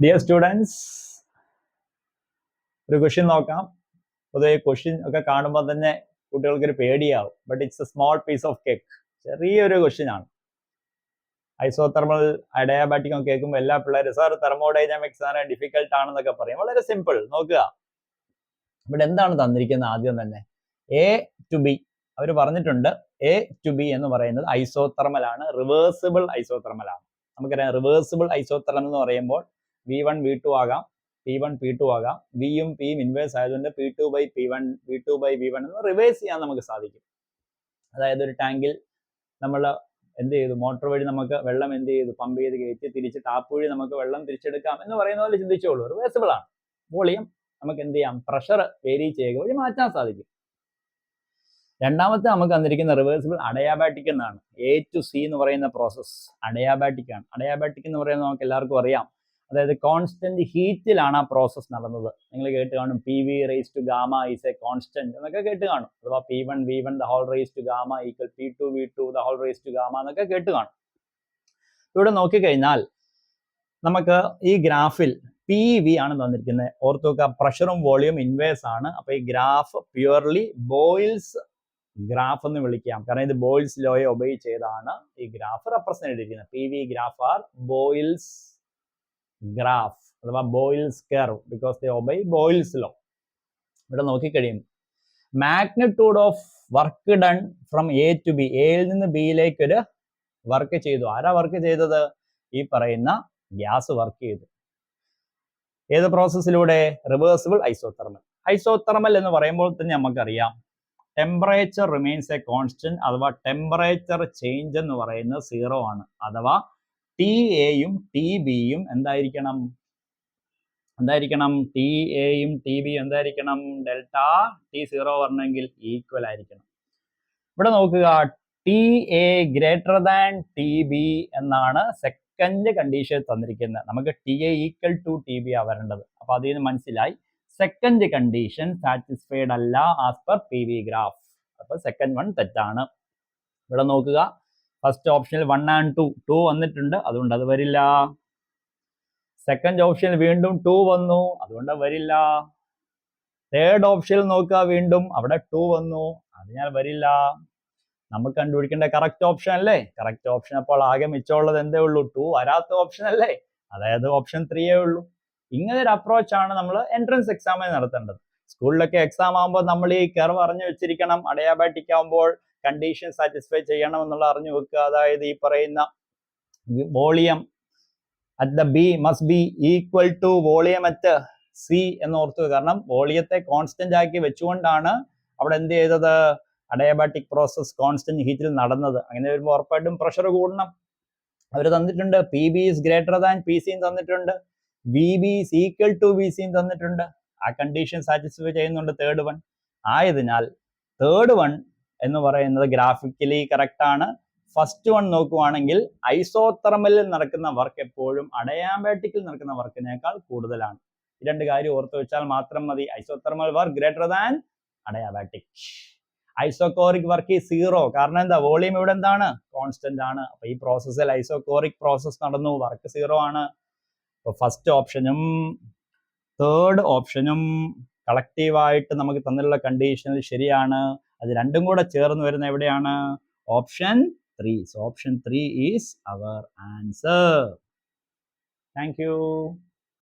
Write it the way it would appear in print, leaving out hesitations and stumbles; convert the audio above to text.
Dear students, ഒരു question നോക്കാം. പൊതുവെ ക്വസ്റ്റ്യൻ ഒക്കെ കാണുമ്പോൾ തന്നെ കുട്ടികൾക്കൊരു പേടിയാവും. But it's a small piece of cake. ചെറിയൊരു ക്വസ്റ്റ്യൻ ആണ്. ഐസോതെർമൽ അഡയാബാറ്റിക് ഒക്കെ കേൾക്കുമ്പോൾ എല്ലാ പിള്ളേരും സാർ തെർമോഡൈനാമിക്സ് ആണ് ഡിഫിക്കൽട്ട് ആണെന്നൊക്കെ പറയും. വളരെ സിമ്പിൾ. നോക്കുക, ഇവിടെ എന്താണ് തന്നിരിക്കുന്നത്? ആദ്യം തന്നെ എ ടു ബി അവർ പറഞ്ഞിട്ടുണ്ട്. എ ടു ബി എന്ന് പറയുന്നത് ഐസോതെർമൽ ആണ്, റിവേഴ്സിബിൾ ഐസോതെർമൽ ആണ്. നമുക്കറിയാം റിവേഴ്സിബിൾ ഐസോതെർമൽ എന്ന് പറയുമ്പോൾ V1 V2 ആകാം, P1 P2 ആകാം. വിയും പിയും ഇൻവേഴ്സ് ആയതുകൊണ്ട് P2 by P1 V2 by V1 എന്ന് റിവേഴ്സ് ചെയ്യാൻ നമുക്ക് സാധിക്കും. അതായത് ഒരു ടാങ്കിൽ നമ്മൾ എന്ത് ചെയ്തു, മോട്ടോർ വഴി നമുക്ക് വെള്ളം എന്ത് ചെയ്തു, പമ്പ് ചെയ്ത് കയറ്റി തിരിച്ച് ടാപ്പ് വഴി നമുക്ക് വെള്ളം തിരിച്ചെടുക്കാം എന്ന് പറയുന്ന പോലെ ചിന്തിച്ചോളൂ. റിവേഴ്സിബിൾ ആണ്. വോളിയം നമുക്ക് എന്ത് ചെയ്യാം, പ്രഷർ വേരി ചെയ്യുക വഴി മാറ്റാൻ സാധിക്കും. രണ്ടാമത്തെ നമുക്ക് തന്നിരിക്കുന്ന റിവേഴ്സിബിൾ അഡയാബാറ്റിക് എന്നാണ്. എ ടു സി എന്ന് പറയുന്ന പ്രോസസ് അഡയാബാറ്റിക് ആണ്. അഡയാബാറ്റിക് എന്ന് പറയുന്നത് നമുക്ക് എല്ലാവർക്കും അറിയാം. അതായത് കോൺസ്റ്റന്റ് ഹീറ്റിലാണ് ആ പ്രോസസ് നടന്നത്. നിങ്ങൾ കേട്ട് കാണും PV raise to gamma is a constant എന്നൊക്കെ കേട്ട് കാണും. അഥവാ P1 V1 the whole raise to gamma equal P2 V2 the whole raise to gamma എന്നൊക്കെ കേട്ട് കാണും. ഇവിടെ നോക്കിക്കഴിഞ്ഞാൽ നമുക്ക് ഈ ഗ്രാഫിൽ PV ആണ് തന്നിരിക്കുന്നത്. ഓർത്ത് നോക്കുക, പ്രഷറും വോളിയം ഇൻവേഴ്സ് ആണ്. അപ്പൊ ഈ ഗ്രാഫ് പ്യുവർലി ബോയിൽസ് ഗ്രാഫ് എന്ന് വിളിക്കാം. കാരണം ഇത് ബോയിൽസ് ലോയെ ഒബേ ചെയ്താണ് ഈ ഗ്രാഫ് റെപ്രസെന്റ് ചെയ്തിരിക്കുന്നത്. PV graph or Boyle's graph അഥവാ Boyle's curve because they obey Boyle's law. ഇവിടെ നോക്കിക്കഴിയും magnitude of work done from A to B. എയിൽ നിന്ന് ബിയിലേക്ക് ഒരു വർക്ക് ചെയ്തു. ആരാ വർക്ക് ചെയ്തത്? ഈ പറയുന്ന ഗ്യാസ് വർക്ക് ചെയ്തു. ഏത് പ്രോസസ്സിലൂടെ? Reversible isothermal. ഐസോതെർമൽ എന്ന് പറയുമ്പോൾ തന്നെ നമുക്കറിയാം ടെമ്പറേച്ചർ റിമെയിൻസ് എ കോൺസ്റ്റന്റ് അഥവാ ടെമ്പറേച്ചർ ചേഞ്ച് എന്ന് പറയുന്നത് 0 ആണ്. അഥവാ TA-യും TB-യും എന്തായിരിക്കണം? TA-യും TB-യും എന്തായിരിക്കണം? ഡെൽറ്റ T0 വരണമെങ്കിൽ ഈക്വൽ ആയിരിക്കണം. ഇവിടെ നോക്കുക, TA ഗ്രേറ്റർ ദാൻ TB എന്നാണ് സെക്കൻഡ് കണ്ടീഷൻ തന്നിരിക്കുന്നത്. നമുക്ക് TA ഈക്വൽ ടു TB ആ വരേണ്ടത്. അപ്പൊ അതിൽ നിന്ന് മനസ്സിലായി സെക്കൻഡ് കണ്ടീഷൻ സാറ്റിസ്ഫൈഡ് അല്ല ആസ് പെർ PV ഗ്രാഫ്. അപ്പൊ സെക്കൻഡ് വൺ തെറ്റാണ്. ഇവിടെ നോക്കുക, ഫസ്റ്റ് ഓപ്ഷനിൽ 1 and 2 വന്നിട്ടുണ്ട്, അതുകൊണ്ട് അത് വരില്ല. സെക്കൻഡ് ഓപ്ഷനിൽ വീണ്ടും 2 വന്നു, അതുകൊണ്ട് വരില്ല. തേർഡ് ഓപ്ഷനിൽ നോക്കുക, വീണ്ടും അവിടെ 2 വന്നു, അതിനാൽ വരില്ല. നമുക്ക് കണ്ടുപിടിക്കേണ്ട കറക്റ്റ് ഓപ്ഷൻ അല്ലേ? കറക്റ്റ് ഓപ്ഷൻ അപ്പോൾ ആകെ മിച്ചമുള്ളത് എന്തേ ഉള്ളൂ? 2 വരാത്ത ഓപ്ഷൻ അല്ലേ? അതായത് ഓപ്ഷൻ 3 ഉള്ളൂ. ഇങ്ങനെ ഒരു അപ്രോച്ചാണ് നമ്മൾ എൻട്രൻസ് എക്സാമിന് നടത്തേണ്ടത്. സ്കൂളിലൊക്കെ എക്സാം ആകുമ്പോൾ നമ്മൾ ഈ കർവ് അറിഞ്ഞു വെച്ചിരിക്കണം. അഡയാബാറ്റിക് ആകുമ്പോൾ കണ്ടീഷൻ സാറ്റിസ്ഫൈ ചെയ്യണം എന്നുള്ള അറിഞ്ഞു വെക്കുക. അതായത് ഈ പറയുന്ന volume at the B must be equal to volume at C എന്ന് ഓർത്തുക. കാരണം വോളിയത്തെ കോൺസ്റ്റന്റ് ആക്കി വെച്ചുകൊണ്ടാണ് അവിടെ എന്ത് ചെയ്തത്? അഡയാബാറ്റിക് പ്രോസസ് കോൺസ്റ്റന്റ് ഹീറ്റിൽ നടന്നത്. അങ്ങനെ വരുമ്പോൾ ഉറപ്പായിട്ടും പ്രഷർ കൂടണം. അവർ തന്നിട്ടുണ്ട് PB is greater than PC തന്നിട്ടുണ്ട്, VB is equal to VC തന്നിട്ടുണ്ട്. ആ കണ്ടീഷൻ സാറ്റിസ്ഫൈ ചെയ്യുന്നുണ്ട് തേർഡ് വൺ. ആയതിനാൽ തേർഡ് വൺ എന്ന് പറയുന്നത് ഗ്രാഫിക്കലി കറക്റ്റ് ആണ്. ഫസ്റ്റ് വൺ നോക്കുവാണെങ്കിൽ ഐസോതെർമലിൽ നടക്കുന്ന വർക്ക് എപ്പോഴും അഡയാബാറ്റിക്കിൽ നടക്കുന്ന വർക്കിനേക്കാൾ കൂടുതലാണ്. ഈ രണ്ട് കാര്യം ഓർത്ത് വെച്ചാൽ മാത്രം മതി. Isothermal work greater than adiabatic. Isochoric work ഈ 0. കാരണം എന്താ? വോളിയം ഇവിടെ എന്താണ്? കോൺസ്റ്റന്റ് ആണ്. അപ്പൊ ഈ പ്രോസസ്സിൽ ഐസോകോറിക് പ്രോസസ് നടന്നു, വർക്ക് 0 ആണ്. അപ്പൊ ഫസ്റ്റ് ഓപ്ഷനും തേർഡ് ഓപ്ഷനും കളക്റ്റീവായിട്ട് നമുക്ക് തന്നിട്ടുള്ള കണ്ടീഷനിൽ ശരിയാണ്. അത് രണ്ടും കൂടെ ചേർന്ന് വരുന്ന എവിടെയാണ്? Option 3. So option 3 is our answer. Thank you.